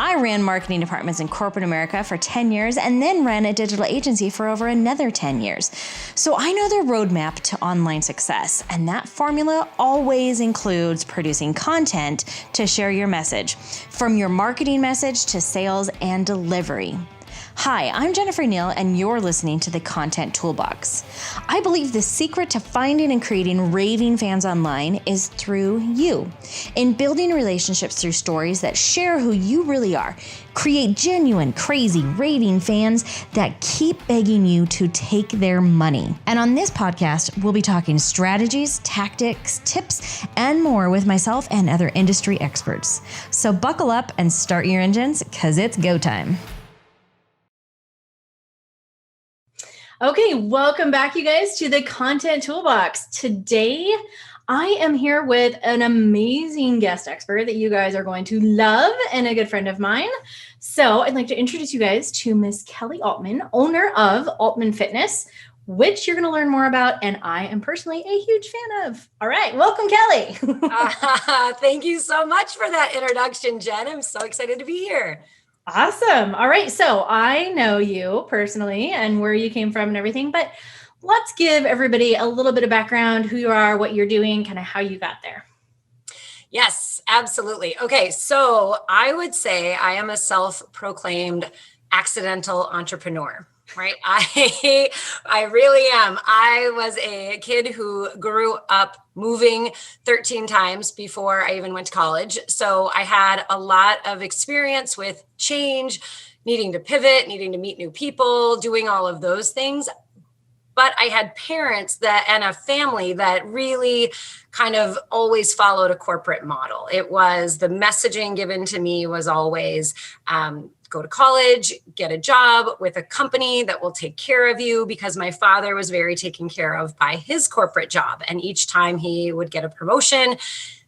I ran marketing departments in corporate America for 10 years and then ran a digital agency for over another 10 years. So I know the roadmap to online success, and that formula always includes producing content to share your message, from your marketing message to sales and delivery. Hi, I'm Jennifer Neal, and you're listening to the Content Toolbox. I believe the secret to finding and creating raving fans online is through you. In building relationships through stories that share who you really are, create genuine, crazy, raving fans that keep begging you to take their money. And on this podcast, we'll be talking strategies, tactics, tips, and more with myself and other industry experts. So buckle up and start your engines, because it's go time. Okay, welcome back, you guys, to the Content Toolbox. Today, I am here with an amazing guest expert that you guys are going to love and a good friend of mine. So I'd like to introduce you guys to Miss Kelly Altman, owner of Altman Fitness, which you're going to learn more about, and I am personally a huge fan of. All right, welcome, Kelly. Thank you so much for that introduction, Jen. I'm so excited to be here. Awesome. All right. So I know you personally and where you came from and everything, but let's give everybody a little bit of background, who you are, what you're doing, kind of how you got there. Yes, absolutely. Okay. So I would say I am a self-proclaimed accidental entrepreneur. Right. I really am. I was a kid who grew up moving 13 times before I even went to college. So I had a lot of experience with change, needing to pivot, needing to meet new people, doing all of those things. But I had parents and a family that really kind of always followed a corporate model. It was the messaging given to me was always, go to college, get a job with a company that will take care of you, because my father was very taken care of by his corporate job. And each time he would get a promotion,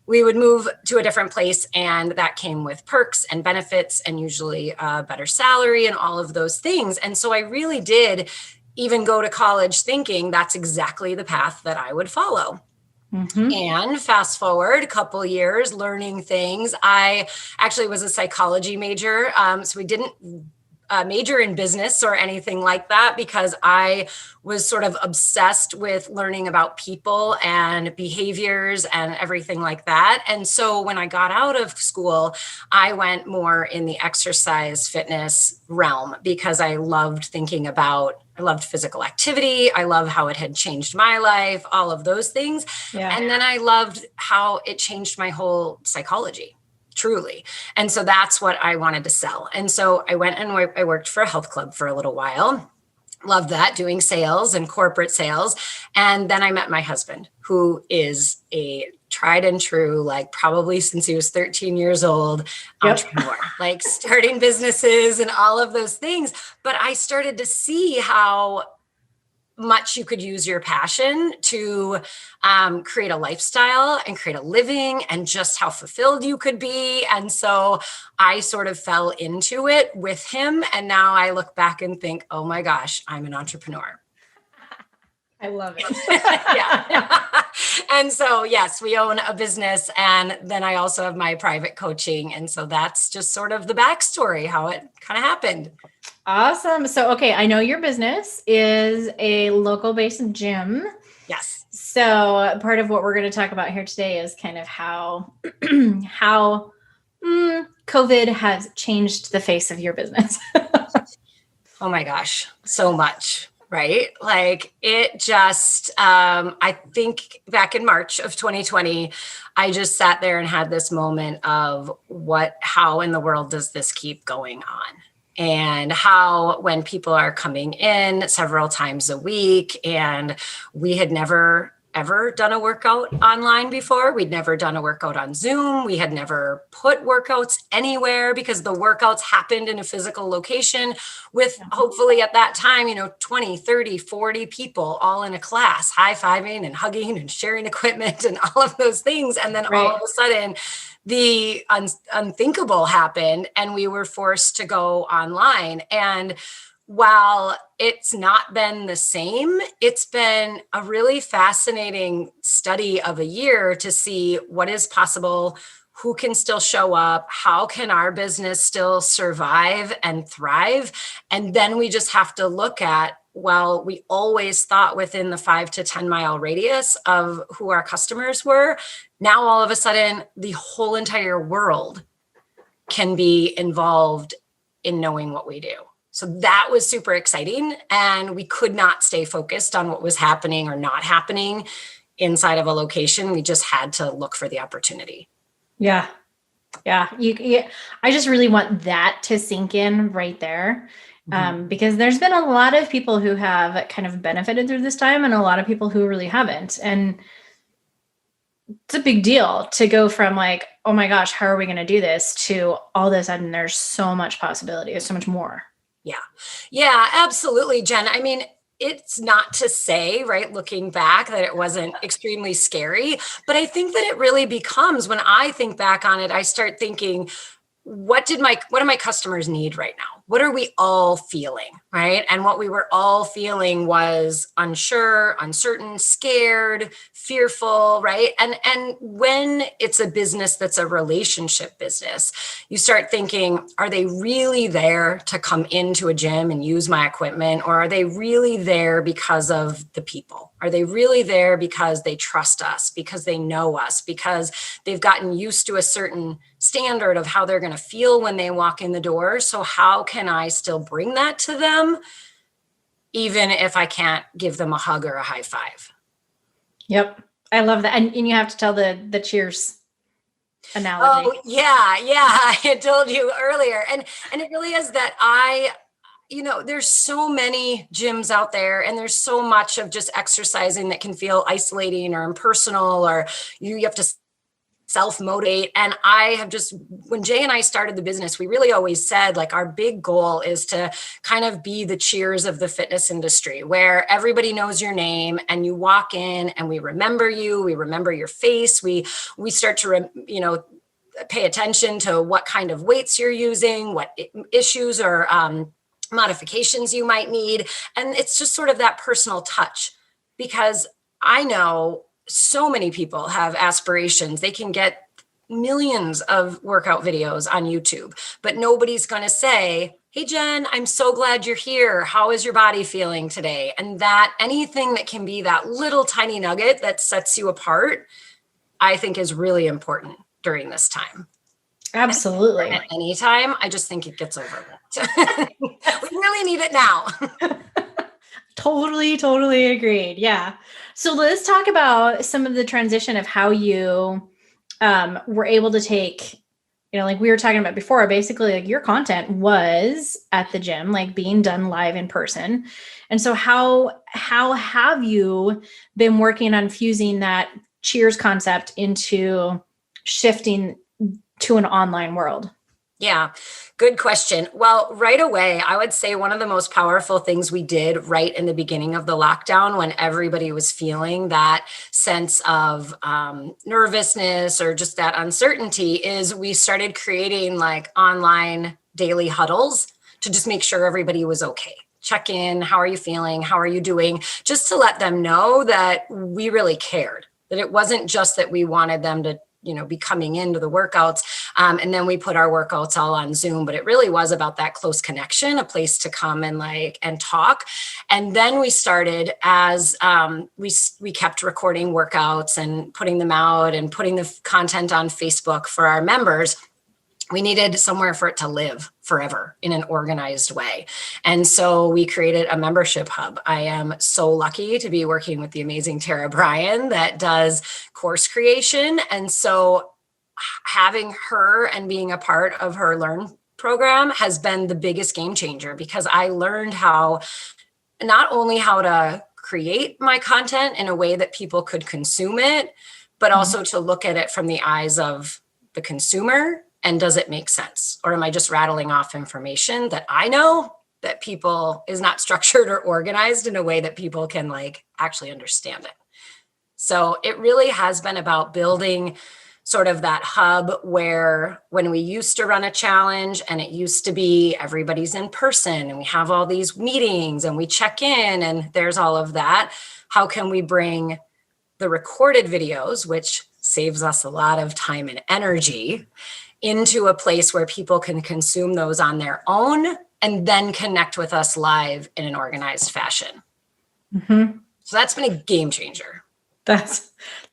we would move to a different place. And that came with perks and benefits and usually a better salary and all of those things. And so I really did even go to college thinking that's exactly the path that I would follow. Mm-hmm. And fast forward a couple years, learning things. I actually was a psychology major. So we didn't major in business or anything like that, because I was sort of obsessed with learning about people and behaviors and everything like that. And so when I got out of school, I went more in the exercise fitness realm, because I loved physical activity. I love how it had changed my life, all of those things. Yeah. And then I loved how it changed my whole psychology. Truly. And so that's what I wanted to sell. And so I went and I worked for a health club for a little while. Loved that, doing sales and corporate sales. And then I met my husband, who is a tried and true, like probably since he was 13 years old, entrepreneur, like starting businesses and all of those things. But I started to see how much you could use your passion to create a lifestyle and create a living, and just how fulfilled you could be. And so I sort of fell into it with him. And now I look back and think, oh my gosh, I'm an entrepreneur. I love it. Yeah. And so, yes, we own a business, and then I also have my private coaching. And so that's just sort of the backstory, how it kind of happened. Awesome. So, okay, I know your business is a local based gym. Yes. So part of what we're going to talk about here today is kind of how COVID has changed the face of your business. Oh my gosh, so much. Right? Like it just, I think back in March of 2020, I just sat there and had this moment of how in the world does this keep going on? And how when people are coming in several times a week, and we had never ever done a workout online before. We'd never done a workout on Zoom. We had never put workouts anywhere, because the workouts happened in a physical location with hopefully at that time, 20, 30, 40 people all in a class, high-fiving and hugging and sharing equipment and all of those things. And then all of a sudden, the unthinkable happened, and we were forced to go online. And while it's not been the same, it's been a really fascinating study of a year to see what is possible who can still show up? How can our business still survive and thrive? And then we just have to look at, well, we always thought within the 5 to 10 mile radius of who our customers were. Now, all of a sudden, the whole entire world can be involved in knowing what we do. So that was super exciting. And we could not stay focused on what was happening or not happening inside of a location. We just had to look for the opportunity. Yeah. Yeah. I just really want that to sink in right there. Because there's been a lot of people who have kind of benefited through this time and a lot of people who really haven't. And it's a big deal to go from like, oh my gosh, how are we going to do this, to all of a sudden there's so much possibility. There's so much more. Yeah. Yeah, absolutely, Jen. I mean, it's not to say, right, looking back, that it wasn't extremely scary, but I think that it really becomes, when I think back on it, I start thinking, what do my customers need right now? What are we all feeling, right? And what we were all feeling was unsure, uncertain, scared, fearful, right? And when it's a business that's a relationship business, you start thinking, are they really there to come into a gym and use my equipment? Or are they really there because of the people? Are they really there because they trust us, because they know us, because they've gotten used to a certain standard of how they're going to feel when they walk in the door? So how can I still bring that to them, even if I can't give them a hug or a high five? Yep. I love that. And you have to tell the cheers analogy. Oh, yeah. I told you earlier. And it really is that there's so many gyms out there, and there's so much of just exercising that can feel isolating or impersonal, or you have to self-motivate. And when Jay and I started the business, we really always said, like, our big goal is to kind of be the Cheers of the fitness industry, where everybody knows your name and you walk in and we remember you, we remember your face. We start to, pay attention to what kind of weights you're using, what issues or modifications you might need. And it's just sort of that personal touch, because I know so many people have aspirations. They can get millions of workout videos on YouTube, but nobody's going to say, hey, Jen, I'm so glad you're here. How is your body feeling today? And that anything that can be that little tiny nugget that sets you apart, I think is really important during this time. Absolutely. At any time, I just think it gets overlooked. We really need it now. Totally agreed. Yeah. So let's talk about some of the transition of how you were able to take, like we were talking about before, basically like your content was at the gym, like being done live in person. And so how have you been working on fusing that Cheers concept into shifting to an online world? Yeah, good question. Well, right away, I would say one of the most powerful things we did right in the beginning of the lockdown, when everybody was feeling that sense of nervousness or just that uncertainty, is we started creating like online daily huddles to just make sure everybody was okay. Check in. How are you feeling? How are you doing? Just to let them know that we really cared, that it wasn't just that we wanted them to be coming into the workouts. And then we put our workouts all on Zoom, but it really was about that close connection, a place to come and talk. And then we started as we kept recording workouts and putting them out and putting the content on Facebook for our members. We needed somewhere for it to live forever in an organized way. And so we created a membership hub. I am so lucky to be working with the amazing Tara Bryan that does course creation. And so having her and being a part of her Learn program has been the biggest game changer, because I learned not only how to create my content in a way that people could consume it, but also to look at it from the eyes of the consumer. And does it make sense? Or am I just rattling off information that I know that people is not structured or organized in a way that people can actually understand it? So it really has been about building sort of that hub where, when we used to run a challenge and it used to be everybody's in person and we have all these meetings and we check in and there's all of that, how can we bring the recorded videos, which saves us a lot of time and energy, into a place where people can consume those on their own and then connect with us live in an organized fashion. Mm-hmm. So that's been a game changer. That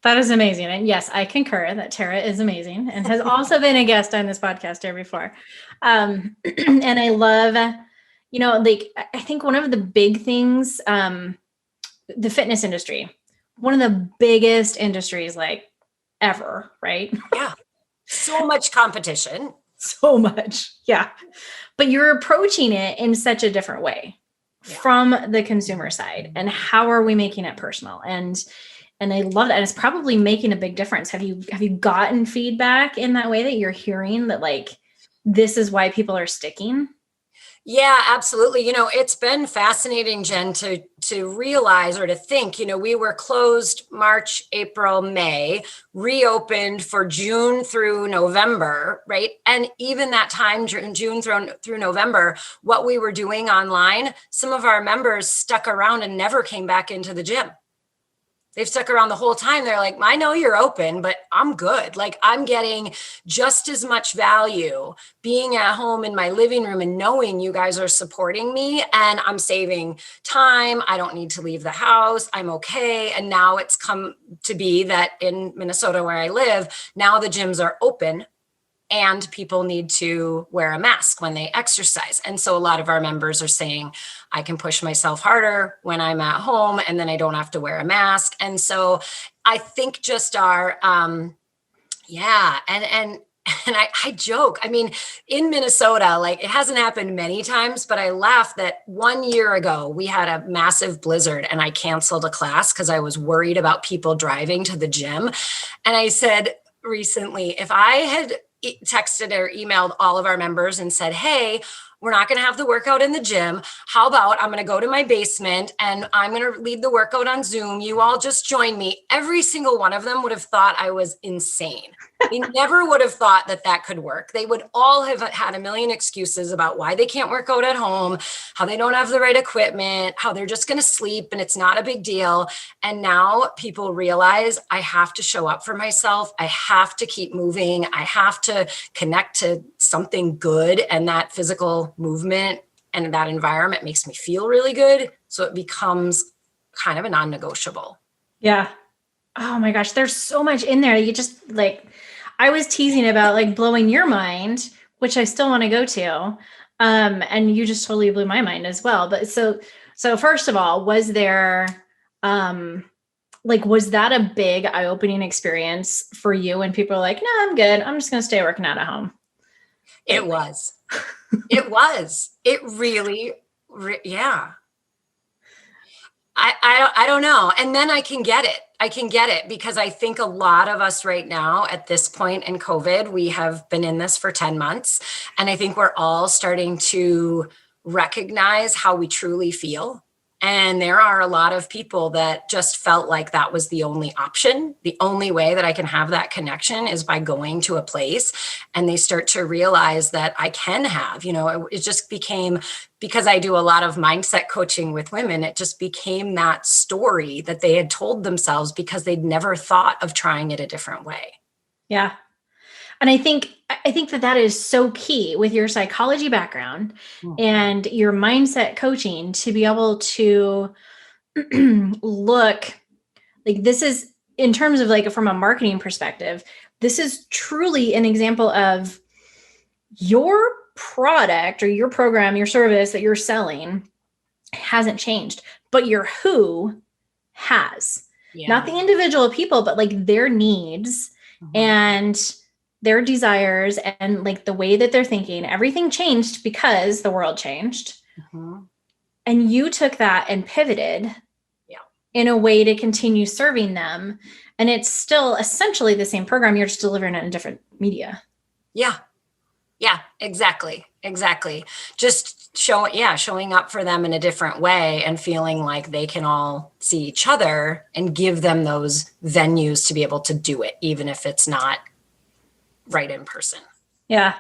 is amazing. And yes, I concur that Tara is amazing and has also been a guest on this podcast here before. And I love, like, I think one of the big things, the fitness industry, one of the biggest industries like ever, right? Yeah. So much competition. So much. Yeah. But you're approaching it in such a different way from the consumer side. And how are we making it personal? And I love that. And it's probably making a big difference. Have you gotten feedback in that way that you're hearing that like, this is why people are sticking? Yeah, absolutely. It's been fascinating, Jen, to realize or to think, we were closed March, April, May, reopened for June through November, right? And even that time, June through November, what we were doing online, some of our members stuck around and never came back into the gym. They've stuck around the whole time. They're like, I know you're open, but I'm good. Like, I'm getting just as much value being at home in my living room and knowing you guys are supporting me, and I'm saving time. I don't need to leave the house. I'm okay. And now it's come to be that in Minnesota, where I live, now the gyms are open and people need to wear a mask when they exercise. And so a lot of our members are saying, I can push myself harder when I'm at home, and then I don't have to wear a mask. And so I think just our, and I joke, I mean, in Minnesota, like, it hasn't happened many times, but I laugh that 1 year ago, we had a massive blizzard and I canceled a class because I was worried about people driving to the gym. And I said recently, if I had texted or emailed all of our members and said, hey, we're not going to have the workout in the gym. How about I'm going to go to my basement and I'm going to lead the workout on Zoom. You all just join me. Every single one of them would have thought I was insane. They never would have thought that could work. They would all have had a million excuses about why they can't work out at home, how they don't have the right equipment, how they're just going to sleep and it's not a big deal. And now people realize I have to show up for myself. I have to keep moving. I have to connect to something good. And that physical movement and that environment makes me feel really good. So it becomes kind of a non-negotiable. Yeah. Oh my gosh. There's so much in there. You just like, I was teasing about like blowing your mind, which I still want to go to. And you just totally blew my mind as well. But so first of all, was there, was that a big eye-opening experience for you when people are like, no, I'm good. I'm just going to stay working out at home? It was. It was. It really, yeah. I don't know. And then I can get it because I think a lot of us right now at this point in COVID, we have been in this for 10 months. And I think we're all starting to recognize how we truly feel. And there are a lot of people that just felt like that was the only option. The only way that I can have that connection is by going to a place. And they start to realize that I can have, it just became, because I do a lot of mindset coaching with women, it just became that story that they had told themselves because they'd never thought of trying it a different way. Yeah. And I think that is so key with your psychology background and your mindset coaching to be able to look like this is, in terms of like from a marketing perspective, this is truly an example of your product or your program, your service that you're selling hasn't changed, but your who has. Yeah. Not the individual people, but like their needs and their desires and like the way that they're thinking, everything changed because the world changed. And you took that and pivoted in a way to continue serving them. And it's still essentially the same program. You're just delivering it in different media. Yeah. Yeah, exactly. Just showing up for them in a different way and feeling like they can all see each other and give them those venues to be able to do it, even if it's not right in person. Yeah.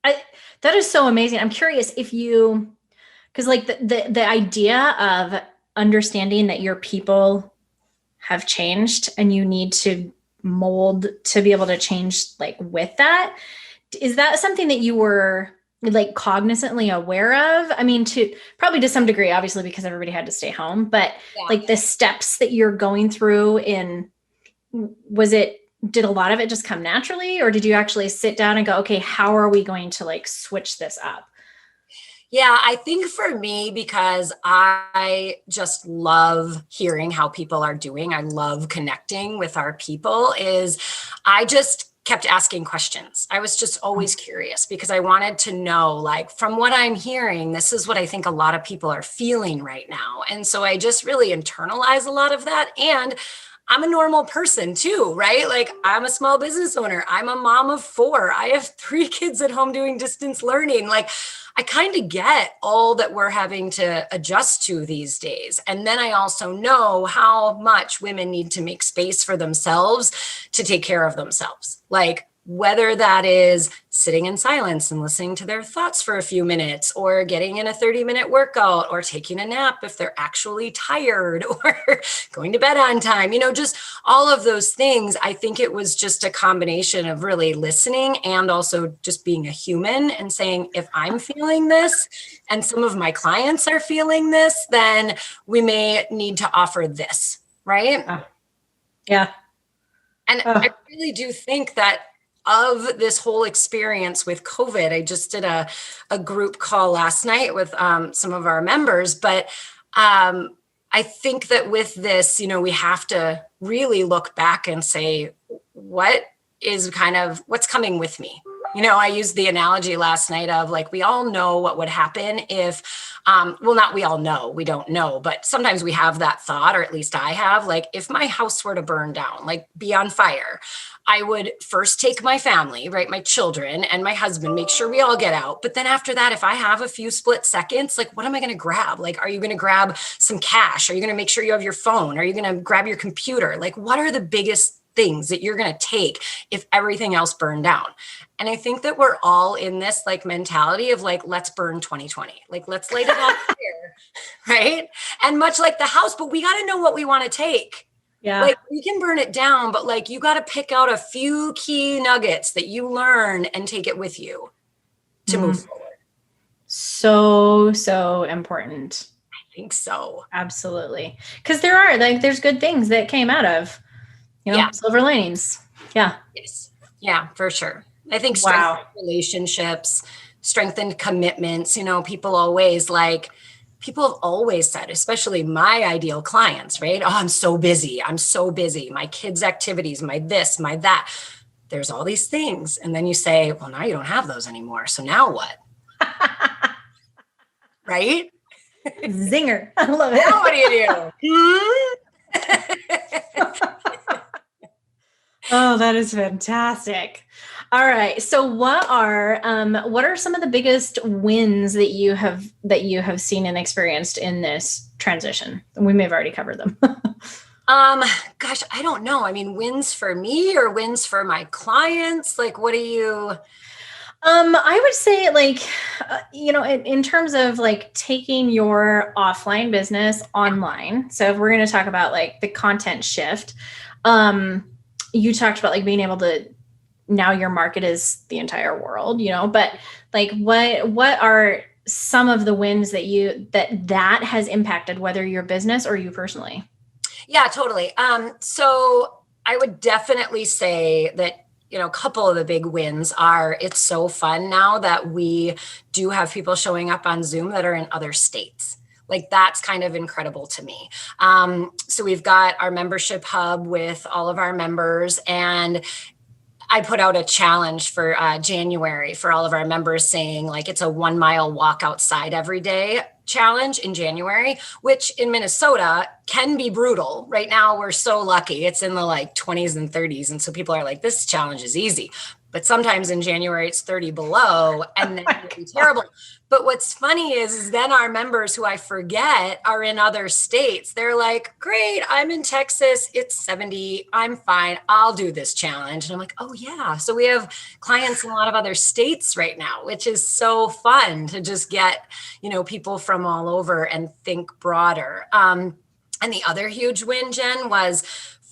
That is so amazing. I'm curious if you, because like the idea of understanding that your people have changed and you need to mold to be able to change like with that. Is that something that you were like cognizantly aware of? I mean, to some degree, obviously, because everybody had to stay home, but like the steps that you're going through did a lot of it just come naturally, or did you actually sit down and go, okay, how are we going to like switch this up? Yeah, I think for me, because I just love hearing how people are doing, I love connecting with our people, is I just kept asking questions. I was just always curious because I wanted to know, like, from what I'm hearing, this is what I think a lot of people are feeling right now. And so I just really internalize a lot of that. And I'm a normal person too, right? Like, I'm a small business owner. I'm a mom of 4. I have 3 kids at home doing distance learning. Like, I kind of get all that we're having to adjust to these days. And then I also know how much women need to make space for themselves to take care of themselves. Like, whether that is sitting in silence and listening to their thoughts for a few minutes, or getting in a 30-minute workout, or taking a nap if they're actually tired, or going to bed on time, just all of those things. I think it was just a combination of really listening and also just being a human and saying, if I'm feeling this and some of my clients are feeling this, then we may need to offer this, right? Yeah. And I really do think that of this whole experience with COVID, I just did a group call last night with some of our members, but I think that with this, we have to really look back and say, what's coming with me? I used the analogy last night of, like, we all know what would happen if, not we all know, we don't know, but sometimes we have that thought, or at least I have, like, if my house were to burn down, like be on fire, I would first take my family, right? My children and my husband, make sure we all get out. But then after that, if I have a few split seconds, like, what am I going to grab? Like, are you going to grab some cash? Are you going to make sure you have your phone? Are you going to grab your computer? Like, what are the biggest things that you're going to take if everything else burned down? And I think that we're all in this like mentality of like, let's burn 2020. Like, let's light it on fire, right? And much like the house, but we got to know what we want to take. Yeah. Like, we can burn it down, but like, you got to pick out a few key nuggets that you learn and take it with you to move forward. So important. I think so. Absolutely. Because there's good things that came out of, silver linings. Yeah. Yes. Yeah, for sure. I think strengthened relationships, strengthened commitments, people have always said, especially my ideal clients, right? Oh, I'm so busy. My kids' activities, my this, my that. There's all these things. And then you say, well, now you don't have those anymore. So now what? Right? Zinger. I love it. Now what do you do? Oh, that is fantastic. All right. So what are some of the biggest wins that you have seen and experienced in this transition? We may have already covered them. Gosh, I don't know. I mean, wins for me or wins for my clients? Like, what do you? I would say, like, in terms of like taking your offline business online. So if we're going to talk about like the content shift, you talked about like being able to, now your market is the entire world, but like, what are some of the wins that has impacted, whether your business or you personally? Yeah, totally. So I would definitely say that, a couple of the big wins are, it's so fun now that we do have people showing up on Zoom that are in other states. Like, that's kind of incredible to me. So we've got our membership hub with all of our members, and I put out a challenge for January for all of our members, saying like, it's a 1 mile walk outside every day challenge in January, which in Minnesota can be brutal. Right now, we're so lucky. It's in the like 20s and 30s. And so people are like, this challenge is easy. But sometimes in January, it's 30 below and then it's terrible. But what's funny is then our members, who I forget are in other states, they're like, great, I'm in Texas. It's 70. I'm fine. I'll do this challenge. And I'm like, oh yeah. So we have clients in a lot of other states right now, which is so fun to just get, people from all over and think broader. And the other huge win, Jen, was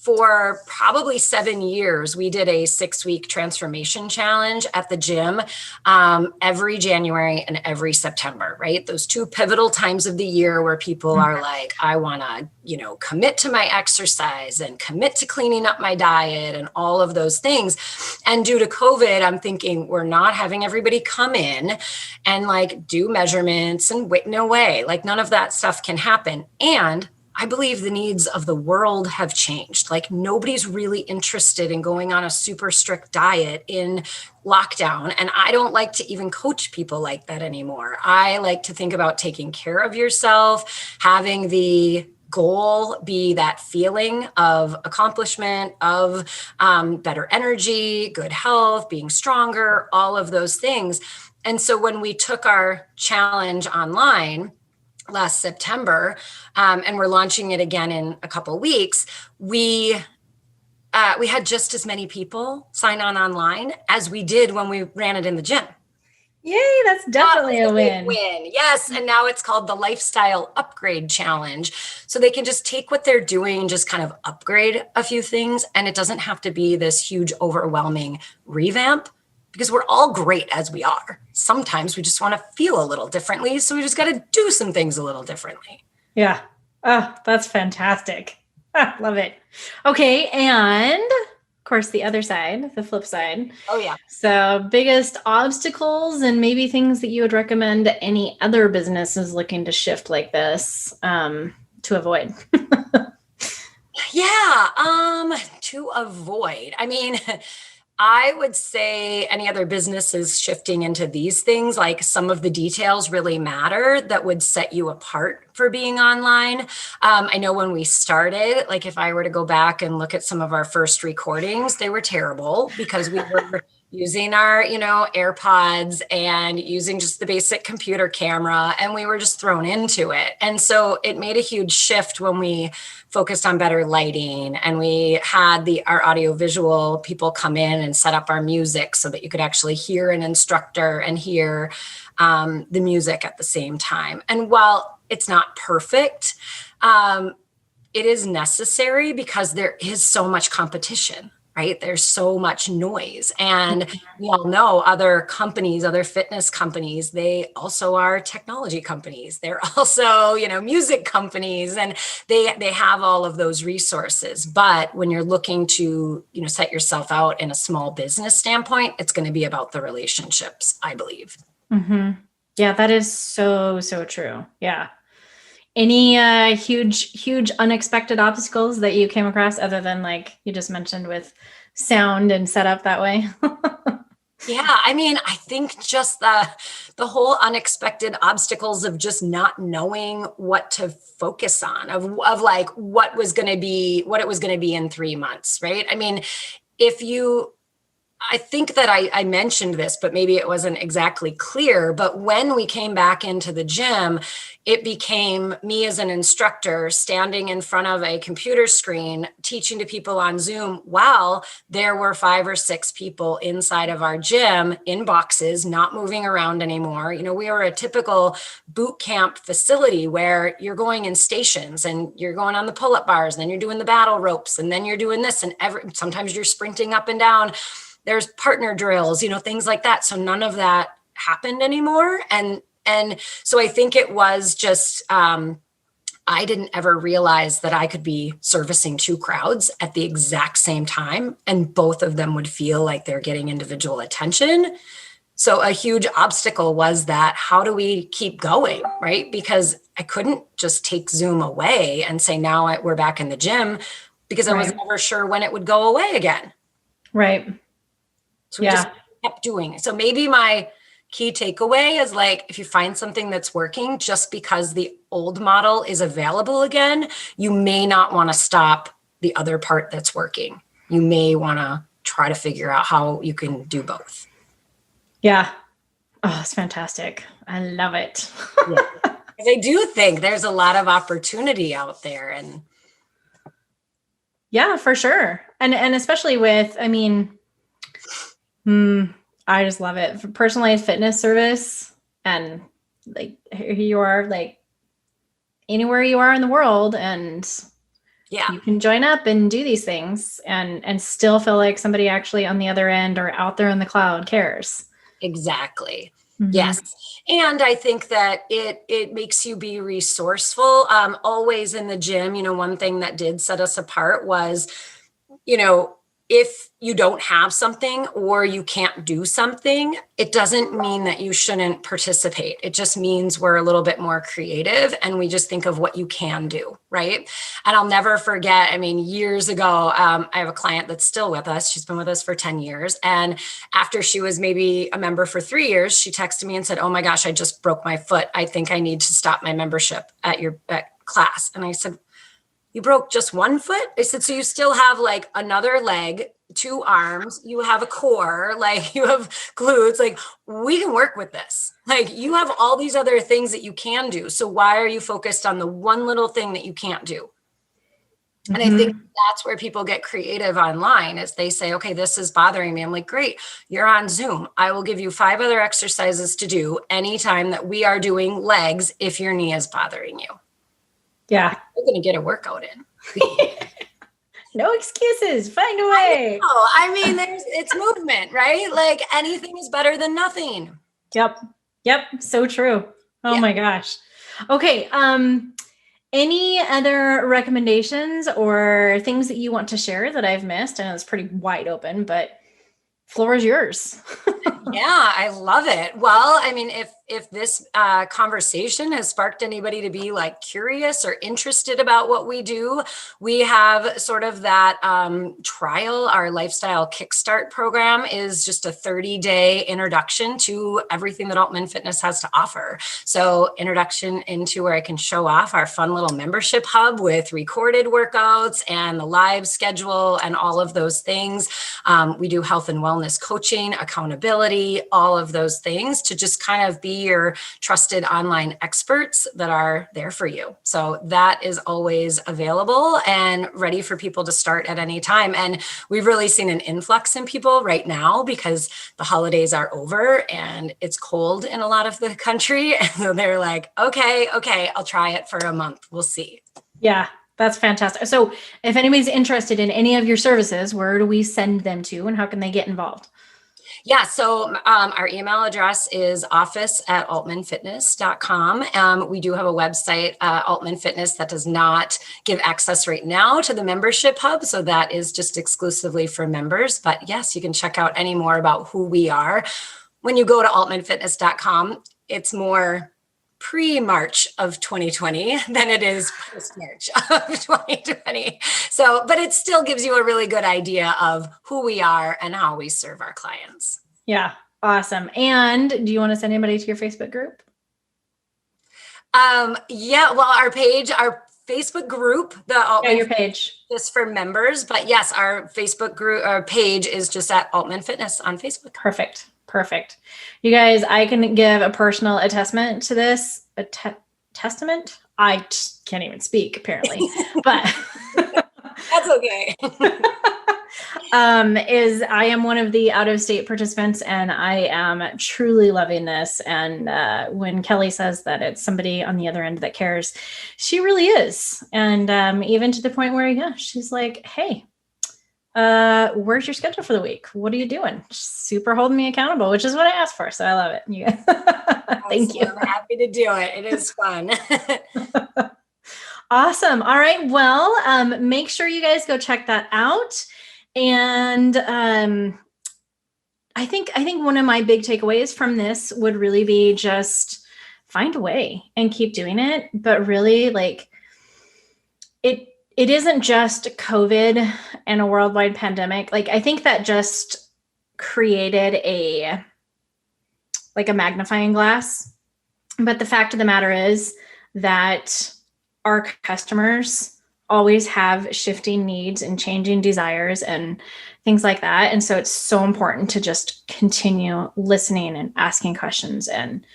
for probably 7 years, we did a 6-week transformation challenge at the gym every January and every September, right? Those 2 pivotal times of the year where people are like, I want to, commit to my exercise and commit to cleaning up my diet and all of those things. And due to COVID, I'm thinking we're not having everybody come in and like do measurements and wait, no way, like none of that stuff can happen. And I believe the needs of the world have changed. Like nobody's really interested in going on a super strict diet in lockdown. And I don't like to even coach people like that anymore. I like to think about taking care of yourself, having the goal be that feeling of accomplishment, of better energy, good health, being stronger, all of those things. And so when we took our challenge online, last September, and we're launching it again in a couple of weeks, we had just as many people sign on online as we did when we ran it in the gym. Yay, that's definitely a win. Yes, and now it's called the Lifestyle Upgrade Challenge. So they can just take what they're doing, just kind of upgrade a few things, and it doesn't have to be this huge, overwhelming revamp. Because we're all great as we are. Sometimes we just want to feel a little differently. So we just got to do some things a little differently. Yeah. Oh, that's fantastic. Love it. Okay. And of course, the other side, the flip side. Oh, yeah. So biggest obstacles and maybe things that you would recommend any other businesses looking to shift like this to avoid. Yeah. To avoid. I mean, I would say any other businesses shifting into these things, like some of the details really matter that would set you apart for being online. I know when we started, like if I were to go back and look at some of our first recordings, they were terrible because we were using our, AirPods and using just the basic computer camera, and we were just thrown into it. And so it made a huge shift when we focused on better lighting, and we had our audiovisual people come in and set up our music so that you could actually hear an instructor and hear the music at the same time. And while it's not perfect, it is necessary because there is so much competition. Right? There's so much noise. And we all know other companies, other fitness companies, they also are technology companies. They're also, music companies, and they have all of those resources. But when you're looking to, set yourself out in a small business standpoint, it's going to be about the relationships, I believe. Mm-hmm. Yeah, that is so, so true. Yeah. Any huge unexpected obstacles that you came across other than like you just mentioned with sound and setup that way? Yeah, I mean, I think just the whole unexpected obstacles of just not knowing what to focus on, of like what it was going to be in 3 months, right? I mean, I think that I mentioned this, but maybe it wasn't exactly clear. But when we came back into the gym, it became me as an instructor standing in front of a computer screen, teaching to people on Zoom while there were 5 or 6 people inside of our gym in boxes, not moving around anymore. We were a typical boot camp facility where you're going in stations and you're going on the pull-up bars, and then you're doing the battle ropes, and then you're doing this, and sometimes you're sprinting up and down. There's partner drills, things like that. So none of that happened anymore. And so I think it was just, I didn't ever realize that I could be servicing 2 crowds at the exact same time, and both of them would feel like they're getting individual attention. So a huge obstacle was that, how do we keep going, right? Because I couldn't just take Zoom away and say, now we're back in the gym, because I was never sure when it would go away again. Right. So we just kept doing it. So maybe my key takeaway is like, if you find something that's working, just because the old model is available again, you may not want to stop the other part that's working. You may want to try to figure out how you can do both. Yeah. Oh, it's fantastic. I love it. Yeah. I do think there's a lot of opportunity out there. And yeah, for sure. And especially with, I mean, I just love it. For personalized fitness service, and like here you are, like anywhere you are in the world, and Yeah. You can join up and do these things and still feel like somebody actually on the other end or out there in the cloud cares. Exactly. Mm-hmm. Yes. And I think that it makes you be resourceful. Always in the gym, one thing that did set us apart was, if you don't have something or you can't do something, it doesn't mean that you shouldn't participate. It just means we're a little bit more creative and we just think of what you can do, right? And I'll never forget, years ago, I have a client that's still with us. She's been with us for 10 years. And after she was maybe a member for 3 years, she texted me and said, "Oh my gosh, I just broke my foot. I think I need to stop my membership at your class." And I said, "You broke just one foot?" I said, "So you still have like another leg, 2 arms, you have a core, like you have glutes, like we can work with this. Like you have all these other things that you can do. So why are you focused on the one little thing that you can't do?" And I think that's where people get creative online is they say, "Okay, this is bothering me." I'm like, "Great, you're on Zoom. I will give you 5 other exercises to do anytime that we are doing legs if your knee is bothering you." Yeah. We're going to get a workout in. No excuses. Find a way. It's movement, right? Like anything is better than nothing. Yep. So true. Oh my gosh. Okay. Any other recommendations or things that you want to share that I've missed? I know it's pretty wide open, but floor is yours. Yeah, I love it. Well, if this conversation has sparked anybody to be like curious or interested about what we do, we have sort of that trial. Our lifestyle kickstart program is just a 30-day introduction to everything that Altman Fitness has to offer. So introduction into where I can show off our fun little membership hub with recorded workouts and the live schedule and all of those things. We do health and wellness coaching, accountability, all of those things to just kind of be your trusted online experts that are there for you. So that is always available and ready for people to start at any time. And we've really seen an influx in people right now because the holidays are over and it's cold in a lot of the country. And so they're like, okay, I'll try it for a month. We'll see. Yeah. That's fantastic. So if anybody's interested in any of your services, where do we send them to and how can they get involved? Yeah. So our email address is office@altmanfitness.com. We do have a website, Altman Fitness, that does not give access right now to the membership hub. So that is just exclusively for members. But yes, you can check out any more about who we are. When you go to altmanfitness.com, it's more pre-March of 2020 than it is post-March of 2020. So, but it still gives you a really good idea of who we are and how we serve our clients. Yeah. Awesome. And do you want to send anybody to your Facebook group? Yeah. Well, our Facebook group, your page is for members, but yes, our Facebook group, our page is just at Altman Fitness on Facebook. Perfect. You guys, I can give a personal attestament to this. Testament? I can't even speak apparently, but that's okay. Is I am one of the out-of-state participants and I am truly loving this. And when Kelly says that it's somebody on the other end that cares, she really is. And even to the point where, she's like, "Hey, where's your schedule for the week? What are you doing?" Super holding me accountable, which is what I asked for. So I love it. Thank you. I'm happy to do it. It is fun. Awesome. All right. Well, make sure you guys go check that out. And I think one of my big takeaways from this would really be just find a way and keep doing it. But really, like it isn't just COVID and a worldwide pandemic. Like I think that just created a magnifying glass. But the fact of the matter is that our customers always have shifting needs and changing desires and things like that. And so it's so important to just continue listening and asking questions and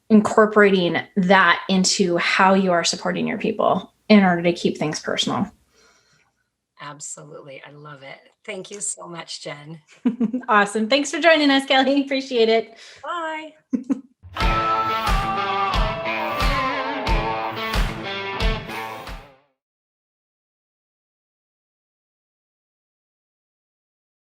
incorporating that into how you are supporting your people in order to keep things personal. Absolutely. I love it. Thank you so much, Jen. Awesome. Thanks for joining us, Kelly. Appreciate it. Bye.